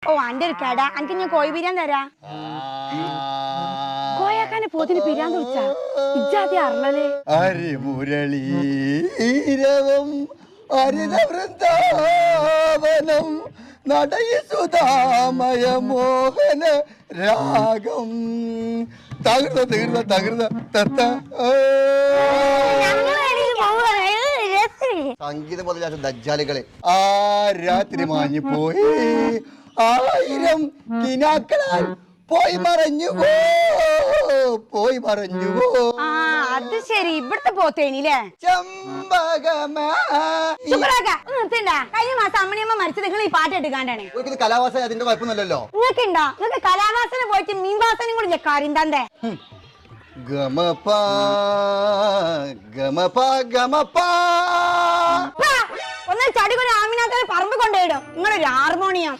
ഓ അന്റെ ഒരു കട എനിക്ക് ഞാൻ കോഴി ബിരിയാണി തരാ. കോയാക്കാനെ പോത്തിന് പിരാന്ത് വിളിച്ചാ ഇജ്ജാതി അറിഞ്ഞാലേ. ഹരിമുരളീരവം ഹരിത വൃന്ദാവനം നടയസുധാമയ മോഹന രാഗം തകൃത തകൃത തകൃത തത്ത. സംഗീതം മുതലാത്ത ദജ്ജാലുകളെ ആ രാത്രി മാഞ്ഞു പോയി, 1000 കിനാക്കളാൽ പോയി മറഞ്ഞുവോ, പോയി മറഞ്ഞുവോ. അത് ശരി, ഇവിടുത്തെ പോത്തേനില്ലേ. കഴിഞ്ഞ മാസം അമ്മണിയമ്മ മരിച്ചത് നിങ്ങൾ ഈ പാട്ട് എടുക്കാണ്ടാണ്. കലാവാസന അതിന്റെ കുഴപ്പമൊന്നുമല്ലല്ലോ. നിങ്ങൾക്ക് ഉണ്ടോ? നിങ്ങൾക്ക് കലാവാസന പോയിട്ട് മീൻ വാസനയും കൂടി കാര്യം തന്തേ. ഗമപ ഗമപ ഗമപ ഒന്നും ചടികൊരു ആമിനാത്തനെ പറമ്പ് കൊണ്ടുപോയിടും. നിങ്ങളൊരു ഹാർമോണിയം.